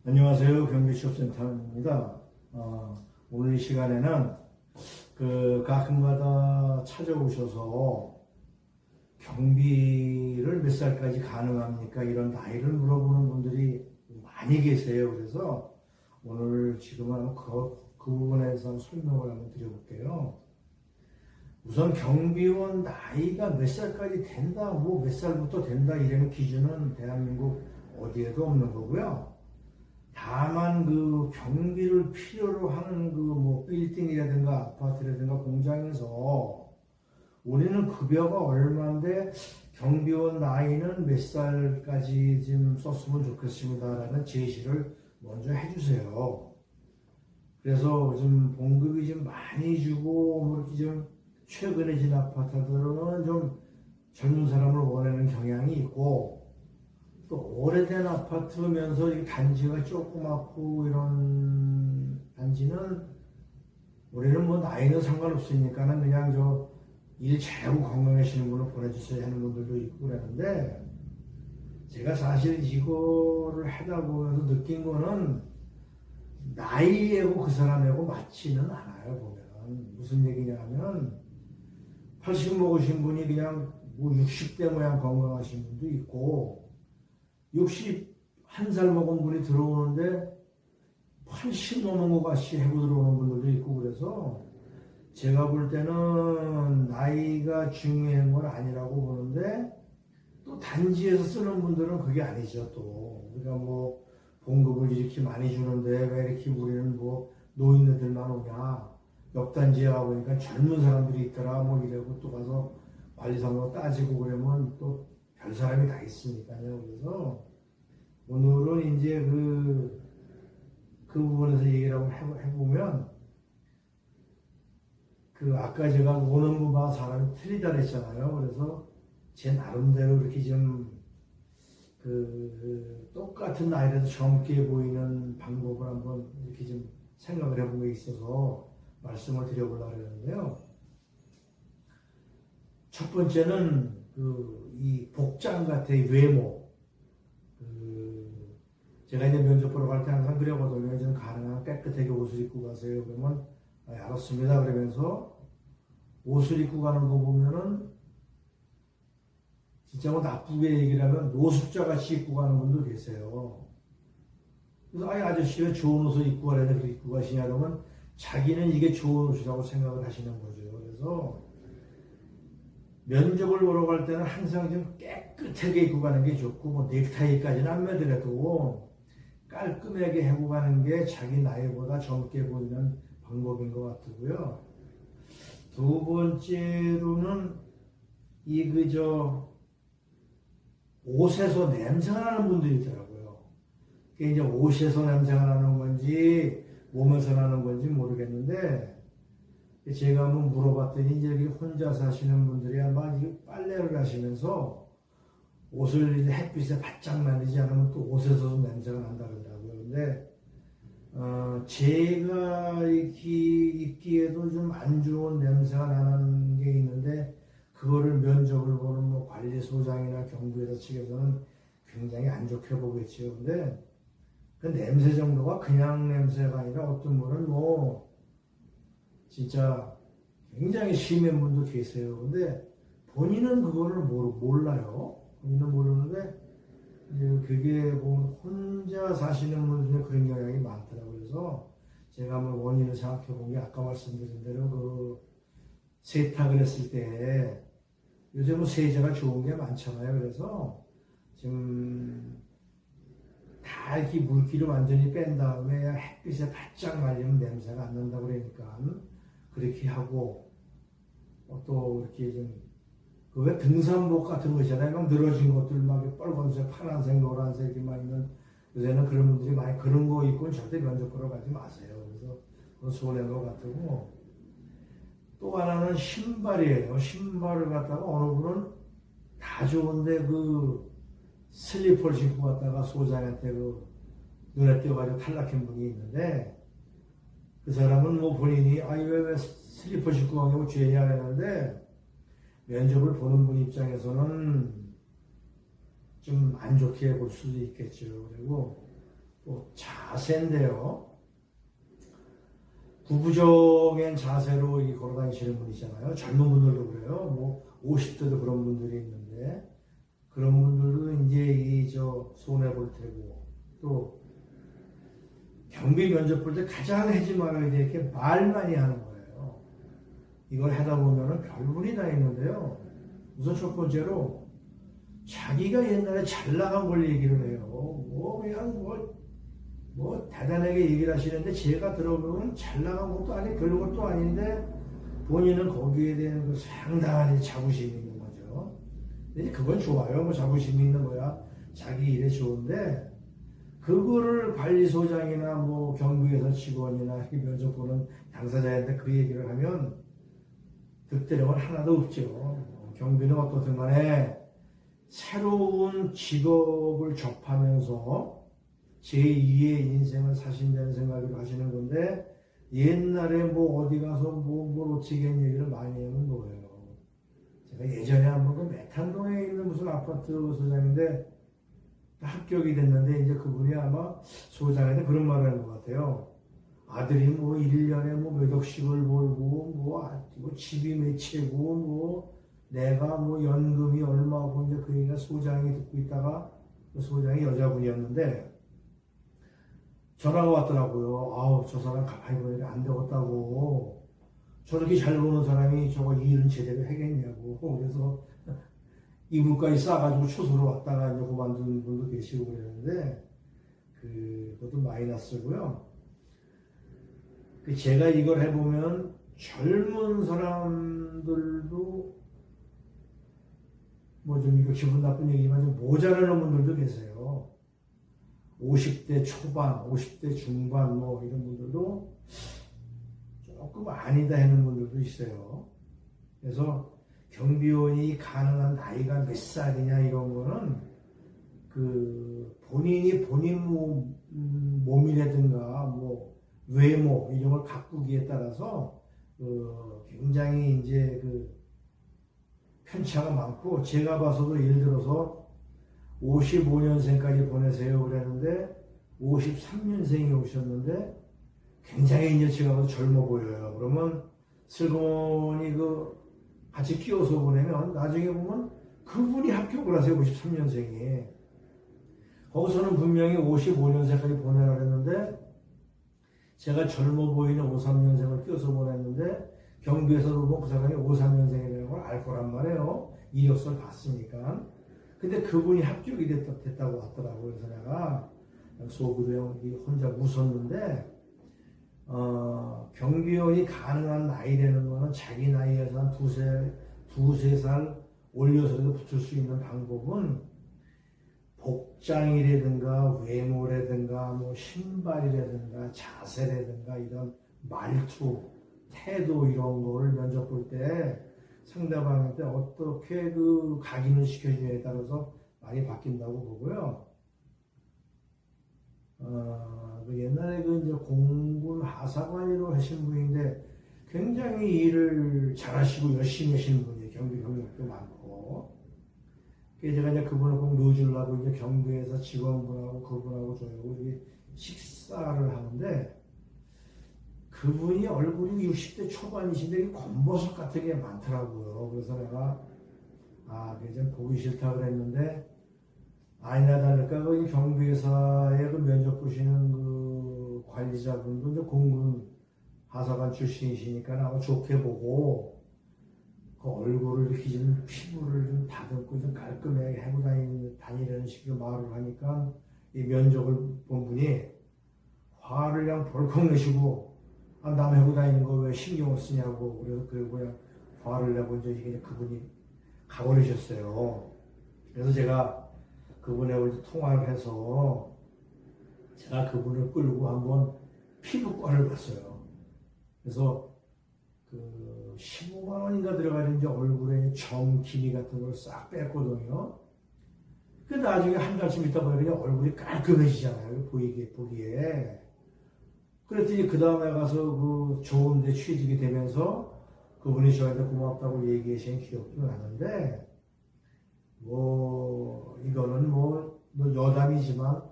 안녕하세요. 경기취업센터입니다. 오늘 이 시간에는 가끔가다 찾아오셔서 경비를 몇 살까지 가능합니까? 이런 나이를 물어보는 분들이 많이 계세요. 그래서 오늘 지금은 그 부분에 대해서 설명을 한번 드려볼게요. 우선 경비원 나이가 몇 살까지 된다, 뭐 몇 살부터 된다 이런 기준은 대한민국 어디에도 없는 거고요. 다만 그 경비를 필요로 하는 뭐 빌딩이라든가 아파트라든가 공장에서 우리는 급여가 얼마인데 경비원 나이는 몇 살까지 좀 썼으면 좋겠습니다라는 제시를 먼저 해주세요. 그래서 좀 봉급이 좀 많이 주고 뭐 이렇게 좀 최근에 진 아파트들은 좀 젊은 사람을 원하는 경향이 있고, 또 오래된 아파트면서 단지가 조그맣고 이런 단지는 우리는 뭐 나이는 상관없으니까는 그냥 일 잘하고 건강하시는 분을 보내주세요 하는 분들도 있고 그러는데, 제가 사실 이거를 하다 보면서 느낀 거는 나이하고 그 사람하고 맞지는 않아요. 보면 무슨 얘기냐면 80 먹으신 분이 그냥 뭐 60대 모양 건강하신 분도 있고, 61살 먹은 분이 들어오는데 80 넘은 것 같이 하고 들어오는 분들도 있고, 그래서 제가 볼 때는 나이가 중요한 건 아니라고 보는데, 또 단지에서 쓰는 분들은 그게 아니죠. 또 우리가 뭐 봉급을 이렇게 많이 주는데 왜 이렇게 우리는 뭐 노인네들만 오냐, 옆단지에 가보니까 젊은 사람들이 있더라 뭐 이러고 또 가서 관리사무소 따지고 그러면 또 별 사람이 다 있으니까요. 그래서 오늘은 이제 그 부분에서 얘기를 한번 해보면, 아까 제가 오는 분마다 사람이 틀리다 그랬잖아요. 그래서 제 나름대로 이렇게 좀 똑같은 나이라도 젊게 보이는 방법을 한번 이렇게 좀 생각을 해본 게 있어서 말씀을 드려보려고 했는데요. 첫 번째는 이 복장 같은 외모. 제가 이제 면접 보러 갈 때 항상 그러거든요. 좀 가능한 깨끗하게 옷을 입고 가세요. 그러면 알았습니다. 그러면서 옷을 입고 가는 거 보면은 진짜 뭐 나쁘게 얘기를 하면 노숙자 같이 입고 가는 분도 계세요. 그래서 아저씨가 좋은 옷을 입고 가려는데 그렇게 입고 가시냐 그러면 자기는 이게 좋은 옷이라고 생각을 하시는 거죠. 그래서 면접을 보러 갈 때는 항상 좀 깨끗하게 입고 가는 게 좋고, 뭐 넥타이까지는 안 매더라도 깔끔하게 하고 가는 게 자기 나이보다 젊게 보이는 방법인 것 같고요. 두 번째로는 옷에서 냄새가 나는 분들이 있더라고요. 그게 이제 옷에서 냄새가 나는 건지 몸에서 나는 건지 모르겠는데, 제가 한번 물어봤더니 이제 혼자 사시는 분들이 아마 빨래를 하시면서 옷을 이제 햇빛에 바짝 말리지 않으면 또 옷에서도 냄새가 난다 그러더라고요. 근데 제가 입기에도 좀 안 좋은 냄새가 나는 게 있는데, 그거를 면접을 보는 뭐 관리소장이나 경비회사 측에서는 굉장히 안 좋게 보겠죠. 근데 그 냄새 정도가 그냥 냄새가 아니라 어떤 분은 뭐 진짜 굉장히 심한 분도 계세요. 근데 본인은 그거를 몰라요. 본인은 모르는데 이제 그게 뭐 혼자 사시는 분 중에 그런 경향이 많더라고요. 그래서 제가 한번 원인을 생각해 본 게, 아까 말씀드린 대로 세탁을 했을 때 요새 뭐 세제가 좋은 게 많잖아요. 그래서 지금 다 이렇게 물기를 완전히 뺀 다음에 햇빛에 바짝 말리면 냄새가 안 난다고 그러니까 그렇게 하고, 또 이렇게 왜 등산복 같은 거 있잖아요. 막 늘어진 것들 막 빨간색, 파란색, 노란색이 막 있는, 요새는 그런 분들이 많이 그런 거 입고는 절대 면접 보러 가지 마세요. 그래서 그건 손해인 것 같고, 또 하나는 신발이에요. 신발을 갖다가 어느 분은 다 좋은데 슬리퍼를 신고 갔다가 소장한테 눈에 띄어가지고 탈락한 분이 있는데, 그 사람은 뭐 본인이 왜 슬리퍼 신고 가냐고 죄냐 했는데, 면접을 보는 분 입장에서는 좀 안 좋게 볼 수도 있겠죠. 그리고 또 자세인데요. 구부정한 자세로 걸어 다니시는 분이잖아요. 젊은 분들도 그래요. 뭐 50대도 그런 분들이 있는데 그런 분들도 이제 손해 볼 테고 또 경비 면접 볼 때 가장 하지 말아야 될 게 말 많이 하는 거예요. 이걸 하다 보면은 별분이 다 있는데요. 우선 첫 번째로 자기가 옛날에 잘 나간 걸 얘기를 해요. 그냥 대단하게 얘기를 하시는데 제가 들어보면 잘 나간 것도 아니고 그런 것도 아닌데 본인은 거기에 대한 상당한 자부심이 있는 거죠. 근데 그건 좋아요. 자부심이 있는 거야. 자기 일에 좋은데 그거를 관리소장이나 경비회사 직원이나 면접 보는 당사자한테 그 얘기를 하면 득대령은 하나도 없죠. 경비는 어떻든 간에 새로운 직업을 접하면서 제2의 인생을 사신다는 생각으로 하시는 건데 옛날에 어디 가서 뭘 어떻게 한 얘기를 많이 하는 거예요. 제가 예전에 한번 그 메탄동에 있는 무슨 아파트 소장인데 합격이 됐는데 이제 그분이 아마 소장한테 그런 말을 한 것 같아요. 아들이 1년에 몇 억씩을 벌고 집이 몇 채고 내가 연금이 얼마고 이제 그 얘기가 소장이 듣고 있다가 그 소장이 여자분이었는데 전화가 왔더라고요. 아우 저 사람 가만히 보니까 안 되겠다고 저렇게 잘 보는 사람이 저거 일은 제대로 하겠냐고 그래서 이불까지 싸가지고 초소로 왔다가 이제 그만둔 분도 계시고 그랬는데 그것도 마이너스고요. 제가 이걸 해보면 젊은 사람들도 좀 이거 기분 나쁜 얘기지만 좀 모자라는 분들도 계세요. 50대 초반, 50대 중반 이런 분들도 조금 아니다 하는 분들도 있어요. 그래서 경비원이 가능한 나이가 몇 살이냐 이런 거는 본인 몸이라든가 외모 이런 걸 가꾸기에 따라서 굉장히 이제 편차가 많고 제가 봐서도 예를 들어서 55년생까지 보내세요 그랬는데 53년생이 오셨는데 굉장히 이제 제가 봐도 젊어 보여요. 그러면 슬그머니 같이 끼워서 보내면 나중에 보면 그분이 합격을 하세요. 53년생이. 거기서는 분명히 55년생까지 보내라 그랬는데 제가 젊어 보이는 53년생을 끼워서 보냈는데 경비에서도 보면 그 사람이 53년생이라는 걸 알 거란 말이에요. 이력서를 봤으니까. 근데 그분이 합격이 됐다고 하더라고요. 그래서 내가 속으로 혼자 웃었는데 경비원이 가능한 나이라는 거는 자기 나이에서 한 두세 살 올려서라도 붙을 수 있는 방법은 복장이라든가 외모라든가 신발이라든가 자세라든가 이런 말투, 태도 이런 거를 면접 볼 때 상대방한테 어떻게 각인을 시켜주냐에 따라서 많이 바뀐다고 보고요. 옛날에 이제 공군 하사관으로 하신 분인데 굉장히 일을 잘하시고 열심히 하시는 분이에요. 경비 경력도 많고. 그래서 제가 이제 그분을 꼭 넣어주려고 이제 경비에서 직원분하고 그분하고 저하고 이렇게 식사를 하는데 그분이 얼굴이 60대 초반이신데 검버섯 같은 게 많더라고요. 그래서 내가 그게 좀 보기 싫다 그랬는데 아니나 다를까 그 경비회사에 면접 보시는 관리자분도 이제 공군 하사관 출신이시니까 아마 좋게 보고 얼굴을 이렇게 좀 피부를 좀 다듬고 좀 깔끔하게 하고 다니려는 식으로 말을 하니까 이 면접을 본 분이 화를 그냥 벌컥 내시고 남 하고 다니는 거 왜 신경을 쓰냐고 그래서 그냥 화를 내고 이제 이게 그분이 가버리셨어요. 그래서 제가 그분하고 통화를 해서 제가 그분을 끌고 한번 피부과를 갔어요. 그래서 15만 원인가 들어가는 이제 얼굴에 점 기미 같은 걸 싹 뺐거든요. 그 나중에 한 달쯤 있다 보니까 얼굴이 깔끔해지잖아요. 보기에. 그랬더니 그 다음에 가서 좋은 데 취직이 되면서 그분이 저한테 고맙다고 얘기하신 기억도 나는데 이거는 여담이지만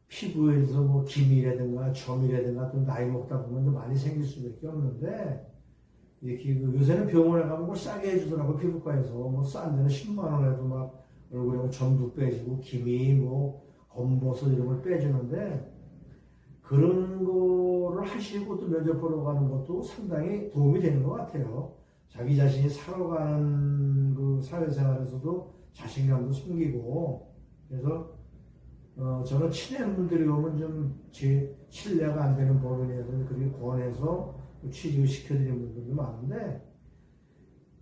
피부에서 뭐 기미라든가 점이라든가 또 나이 먹다 보면 좀 많이 생길 수밖에 없는데 이렇게 요새는 병원에 가면 뭐 싸게 해주더라고. 피부과에서 뭐 싼 데는 10만 원에도 막 얼굴에 뭐 점도 빼주고 기미 뭐 검버섯 이런 걸 빼주는데 그런 거를 하시고 또 면접 보러 가는 것도 상당히 도움이 되는 것 같아요. 자기 자신이 살아가는 그 사회생활에서도 자신감도 생기고 그래서 저는 친한 분들이 오면 좀 제 신뢰가 안 되는 법인에서 그렇게 권해서 취직을 시켜드리는 분들도 많은데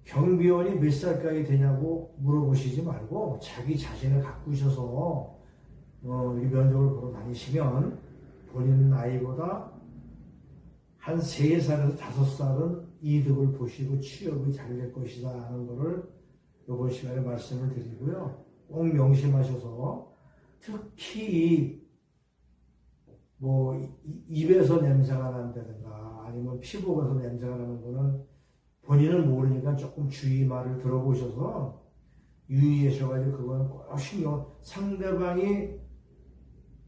경비원이 몇 살까지 되냐고 물어보시지 말고 자기 자신을 가꾸셔서 이 면접을 보러 다니시면 본인 나이보다 한 3살에서 5살은 이득을 보시고 취업이 잘 될 것이다 하는 것을 이번 시간에 말씀을 드리고요. 꼭 명심하셔서 특히 뭐 입에서 냄새가 난다든가 아니면 피부에서 냄새가 나는 거는 본인은 모르니까 조금 주의 말을 들어보셔서 유의하셔가지고 그거는 꼭 상대방이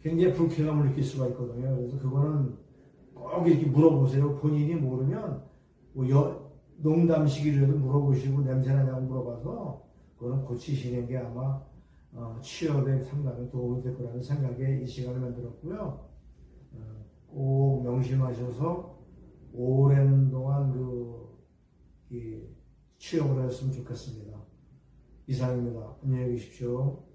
굉장히 불쾌감을 느낄 수가 있거든요. 그래서 그거는 꼭 이렇게 물어보세요. 본인이 모르면 뭐 농담식이라도 물어보시고 냄새나냐고 물어봐서 그거는 고치시는 게 아마 취업에 상당히 도움이 될 거라는 생각에 이 시간을 만들었고요. 꼭 명심하셔서 오랜 동안 취업을 했으면 좋겠습니다. 이상입니다. 안녕히 계십시오.